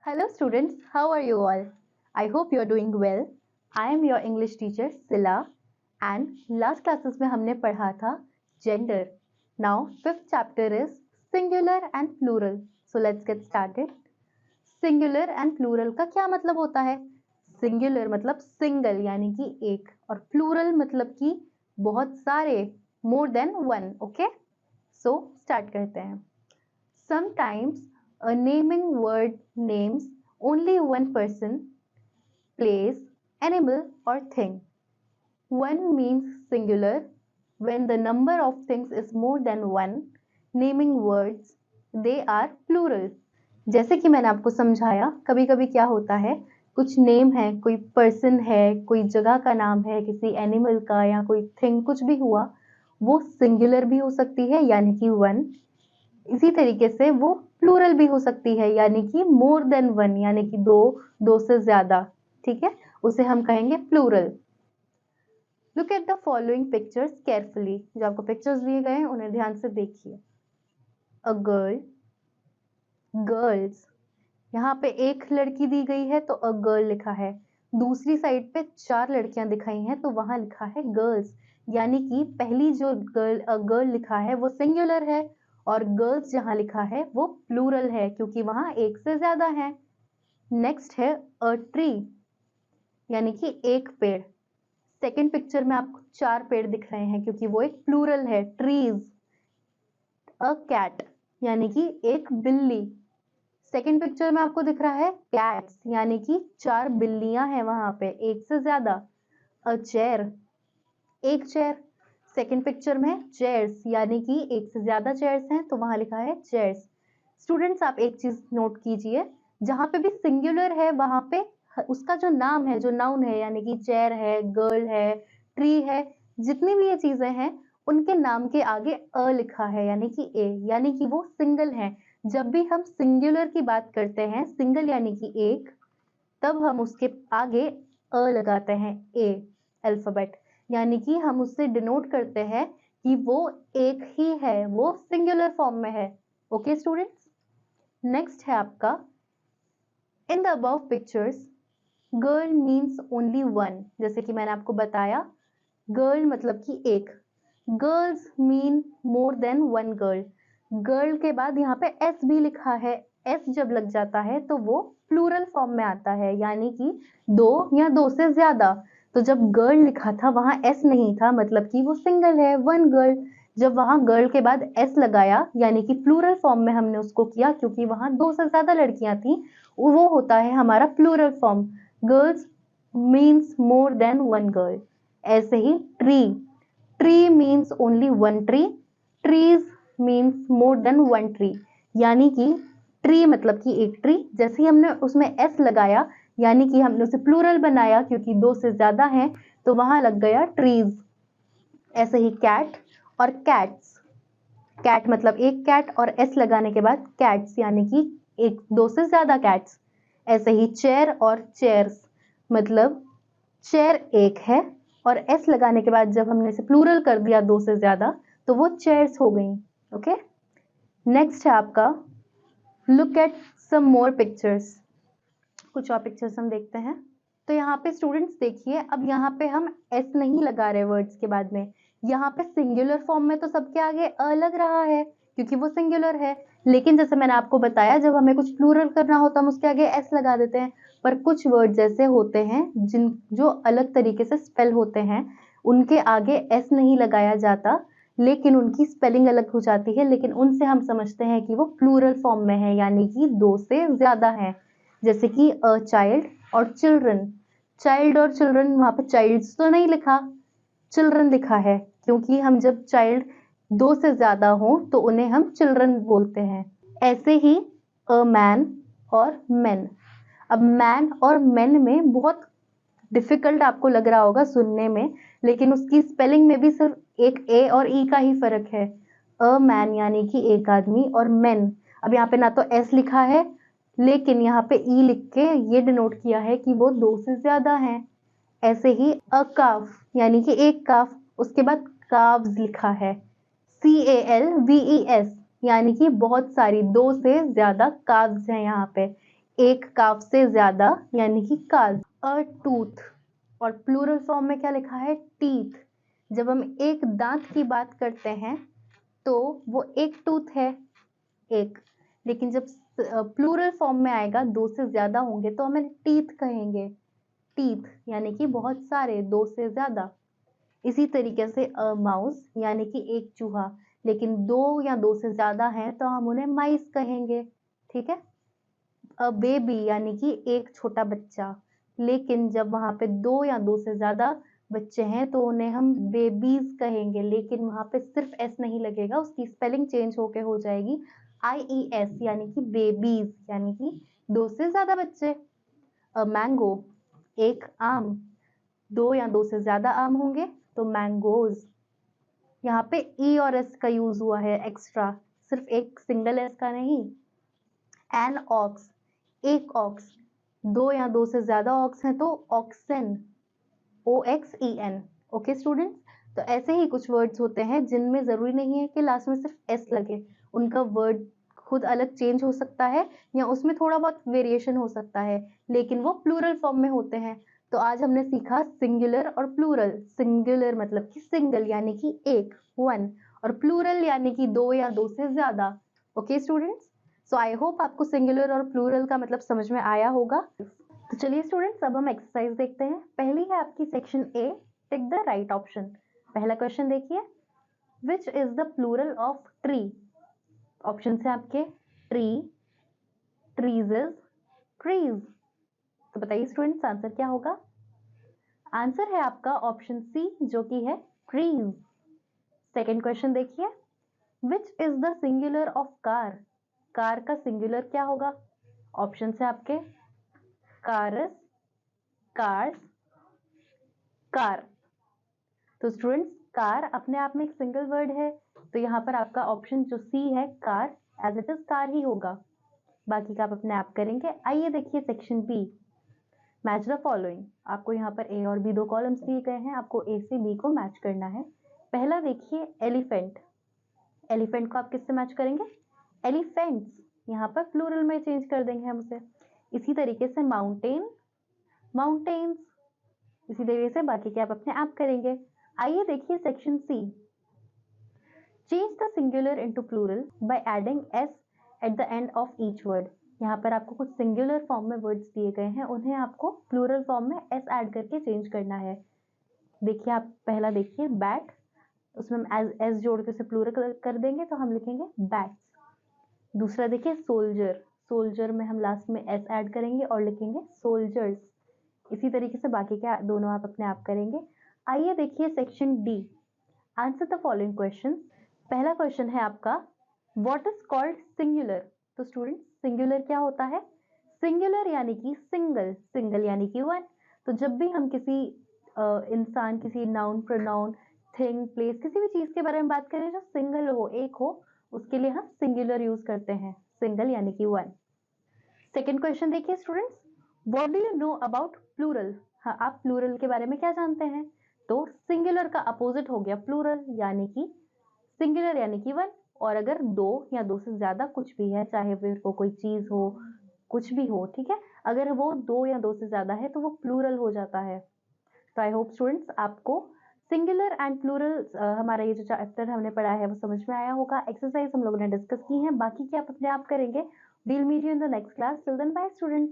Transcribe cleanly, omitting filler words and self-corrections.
Hello students, how are you all? I hope you are doing well. I am your English teacher Sila and last classes में हमने पढ़ा था gender. Now fifth chapter is singular and plural. So let's get started. Singular and plural का क्या मतलब होता है? Singular मतलब single यानी कि एक और plural मतलब कि बहुत सारे more than one. Okay? So start करते हैं. Sometimes a naming word names only one person, place, animal, or thing. One means singular when the number of things is more than one. Naming words, they are plural. जैसे कि मैंने आपको समझाया, कभी कभी क्या होता है, कुछ नेम है, कोई पर्सन है, कोई जगह का नाम है, किसी एनिमल का या कोई थिंग कुछ भी हुआ, वो सिंगुलर भी हो सकती है यानी कि वन. इसी तरीके से वो प्लूरल भी हो सकती है यानी कि मोर देन वन यानी कि दो से ज्यादा. ठीक है, उसे हम कहेंगे plural. Look at the following pictures carefully. जो आपको पिक्चर्स दिए गए हैं उन्हें ध्यान से देखिए. A girl, girls. यहाँ पे एक लड़की दी गई है तो अ गर्ल लिखा है. दूसरी साइड पे 4 लड़कियां दिखाई हैं तो वहां लिखा है गर्ल्स. यानी कि पहली जो गर्ल लिखा है वो सिंगुलर है और गर्ल्स जहां लिखा है वो प्लूरल है क्योंकि वहां एक से ज्यादा है. नेक्स्ट है अ ट्री यानी कि एक पेड़. सेकंड पिक्चर में आपको 4 पेड़ दिख रहे हैं क्योंकि वो एक प्लूरल है, ट्रीज. अ कैट यानी कि एक बिल्ली. सेकंड पिक्चर में आपको दिख रहा है कैट्स यानी कि 4 बिल्लियां हैं वहां पे, एक से ज्यादा. अ चेयर, एक चेयर. सेकंड पिक्चर में चेयर्स यानी कि एक से ज्यादा चेयर्स हैं तो वहां लिखा है चेयर्स. स्टूडेंट्स आप एक चीज नोट कीजिए, जहां पे भी सिंगुलर है वहां पे उसका जो नाम है, जो नाउन है यानी कि चेयर है, गर्ल है, ट्री है, जितनी भी ये चीजें हैं उनके नाम के आगे अ लिखा है यानी कि ए, यानी कि वो सिंगल है. जब भी हम सिंगुलर की बात करते हैं, सिंगल यानी कि एक, तब हम उसके आगे अ लगाते हैं, ए अल्फाबेट, यानी कि हम उससे डिनोट करते हैं कि वो एक ही है, वो सिंगुलर फॉर्म में है. ओके स्टूडेंट्स, नेक्स्ट है आपका in the above pictures girl means only one. जैसे कि मैंने आपको बताया, गर्ल मतलब कि एक. गर्ल्स मीन मोर देन वन गर्ल. गर्ल के बाद यहाँ पे एस भी लिखा है. एस जब लग जाता है तो वो प्लूरल फॉर्म में आता है यानी कि दो या दो से ज्यादा. तो जब गर्ल लिखा था वहां एस नहीं था, मतलब कि वो सिंगल है, वन गर्ल. जब वहां गर्ल के बाद एस लगाया यानी कि प्लूरल फॉर्म में हमने उसको किया क्योंकि वहां दो से ज्यादा लड़कियां थी, वो होता है हमारा plural form. Girls means more than one girl. ऐसे ही tree, tree means only one tree. Trees means more than one tree. यानी कि ट्री मतलब कि एक ट्री. जैसे ही हमने उसमें एस लगाया यानी कि हमने उसे प्लूरल बनाया क्योंकि दो से ज्यादा है तो वहां लग गया ट्रीज. ऐसे ही कैट और कैट्स. कैट मतलब एक कैट और एस लगाने के बाद कैट्स यानी कि एक दो से ज्यादा कैट्स. ऐसे ही चेयर और चेयर्स, मतलब चेयर एक है और एस लगाने के बाद जब हमने इसे प्लूरल कर दिया दो से ज्यादा तो वो चेयर्स हो गई. ओके, नेक्स्ट है आपका look at some more pictures. कुछ और पिक्चर्स हम देखते हैं. तो यहाँ पे स्टूडेंट्स देखिए, अब यहाँ पे हम एस नहीं लगा रहे वर्ड्स के बाद में. यहाँ पे सिंगुलर फॉर्म में तो सबके आगे अ लग रहा है क्योंकि वो सिंगुलर है. लेकिन जैसे मैंने आपको बताया, जब हमें कुछ प्लूरल करना होता है हम उसके आगे एस लगा देते हैं. पर कुछ वर्ड्स ऐसे होते हैं जिन जो अलग तरीके से स्पेल होते हैं, उनके आगे एस नहीं लगाया जाता लेकिन उनकी स्पेलिंग अलग हो जाती है, लेकिन उनसे हम समझते हैं कि वो प्लूरल फॉर्म में है यानी कि दो से ज्यादा है. जैसे कि अ चाइल्ड और चिल्ड्रन. चाइल्ड और चिल्ड्रन, वहां पे चाइल्ड्स तो नहीं लिखा, चिल्ड्रन लिखा है क्योंकि हम जब चाइल्ड दो से ज्यादा हो तो उन्हें हम चिल्ड्रन बोलते हैं. ऐसे ही अ मैन और मेन. अब मैन और मेन में बहुत डिफिकल्ट आपको लग रहा होगा सुनने में, लेकिन उसकी स्पेलिंग में भी सिर्फ एक ए और ई का ही फर्क है. अ मैन यानी कि एक आदमी और मेन, अब यहाँ पे ना तो एस लिखा है लेकिन यहाँ पे ई लिख के ये डिनोट किया है कि वो दो से ज्यादा हैं. ऐसे ही अ काफ यानी कि एक काफ, उसके बाद काव्स लिखा है, CALVES, यानी कि बहुत सारी, दो से ज्यादा काव्स हैं यहाँ पे. एक काफ से ज्यादा यानी कि काज। अ टूथ, और प्लूरल फॉर्म में क्या लिखा है, टीथ। जब हम एक दांत की बात करते हैं तो वो एक टूथ है, एक। लेकिन जब प्लूरल फॉर्म में आएगा, दो से ज्यादा होंगे, तो हमें टीथ कहेंगे। टीथ यानी कि बहुत सारे, दो से ज्यादा। इसी तरीके से अ माउस यानी कि एक चूहा, लेकिन दो या दो से ज्यादा हैं तो हम उन्हें माइस कहेंगे। ठीक है। अ बेबी यानी कि एक छोटा बच्चा, लेकिन जब वहां पे दो या दो से ज्यादा बच्चे हैं तो उन्हें हम बेबीज कहेंगे, लेकिन वहां पे सिर्फ एस नहीं लगेगा, उसकी स्पेलिंग चेंज होके हो जाएगी IES, यानी कि बेबीज, यानी कि दो से ज्यादा बच्चे। अ मैंगो, एक आम, दो या दो से ज्यादा आम होंगे तो मैंगोज। यहाँ पे ई और एस का यूज हुआ है एक्स्ट्रा, सिर्फ एक सिंगल एस का नहीं। एन ऑक्स, एक ऑक्स, दो या दो से ज्यादा ऑक्स हैं तो ऑक्सन, OXEN। ओके स्टूडेंट्स, तो ऐसे ही कुछ वर्ड्स होते हैं जिनमें जरूरी नहीं है कि लास्ट में सिर्फ एस लगे, उनका वर्ड खुद अलग चेंज हो सकता है या उसमें थोड़ा बहुत वेरिएशन हो सकता है, लेकिन वो प्लूरल फॉर्म में होते हैं। तो आज हमने सीखा सिंगुलर और प्लूरल। सिंगुलर मतलब कि सिंगल यानी कि एक, वन, और प्लूरल यानी कि दो या दो से ज्यादा। Okay students, so I hope आपको सिंगुलर और प्लूरल का मतलब समझ में आया होगा। तो चलिए स्टूडेंट्स, अब हम एक्सरसाइज देखते हैं। पहली है आपकी section A, tick the right option. पहला क्वेश्चन देखिए, which is the plural of tree. Option है आपके ट्री, ट्रीजेस, ट्रीज। तो बताइए स्टूडेंट्स आंसर क्या होगा। आंसर है आपका ऑप्शन सी, जो कि है ट्रीज। सेकेंड क्वेश्चन देखिए, which is the singular of car. Car का सिंगुलर क्या होगा। ऑप्शन है आपके कार्स, कार्स, कार। तो स्टूडेंट्स, कार अपने आप में एक सिंगल वर्ड है, तो यहाँ पर आपका ऑप्शन जो सी है car, as it is car ही होगा। बाकी का आप अपने आप करेंगे। आइए देखिए section B, match the following. आपको यहाँ पर ए और बी दो कॉलम्स दिए गए हैं, आपको ए से बी को मैच करना है। पहला देखिए एलिफेंट। एलिफेंट को आप किससे मैच करेंगे, एलिफेंट्स, यहाँ पर प्लूरल में चेंज कर देंगे हम उसे। इसी तरीके से माउंटेन, माउंटेन्स। इसी तरीके से बाकी के आप अपने आप करेंगे। आइए देखिए section C, change the singular into plural by adding S at the end of each word. यहाँ पर आपको कुछ सिंगुलर फॉर्म में वर्ड्स दिए गए हैं, उन्हें आपको प्लूरल फॉर्म में एस ऐड करके चेंज करना है। देखिए आप पहला देखिए बैट, उसमें हम एस जोड़ के उसे प्लूरल कर देंगे तो हम लिखेंगे बैट्स। दूसरा देखिए सोल्जर, सोल्जर में हम लास्ट में एस ऐड करेंगे और लिखेंगे सोल्जर्स। इसी तरीके से बाकी के दोनों आप अपने आप करेंगे। आइए देखिए section D, answer the following question. पहला क्वेश्चन है आपका, व्हाट इज कॉल्ड सिंगुलर। तो स्टूडेंट सिंगुलर क्या होता है, सिंगुलर यानी कि सिंगल, सिंगल यानी कि वन। तो जब भी हम किसी इंसान, किसी नाउन, प्रोनाउन, थिंग, प्लेस, किसी भी चीज के बारे में बात करें जो सिंगल हो, एक हो, उसके लिए हम सिंगुलर यूज करते हैं, सिंगल यानी कि वन। सेकेंड क्वेश्चन देखिए students, what do you know about plural. हाँ, आप प्लूरल के बारे में क्या जानते हैं। तो सिंगुलर का अपोजिट हो गया प्लूरल, यानी कि सिंगुलर यानी कि वन। और अगर दो या दो से ज्यादा कुछ भी है, चाहे फिर वो कोई चीज हो, कुछ भी हो, ठीक है, अगर वो दो या दो से ज्यादा है तो वो प्लूरल हो जाता है। तो आई होप स्टूडेंट्स आपको सिंगुलर एंड प्लूरल हमारा ये जो चैप्टर हमने पढ़ा है वो समझ में आया होगा। एक्सरसाइज हम लोगों ने डिस्कस की है, बाकी के आप अपने आप करेंगे। We'll meet you in the next class. Till then, bye students.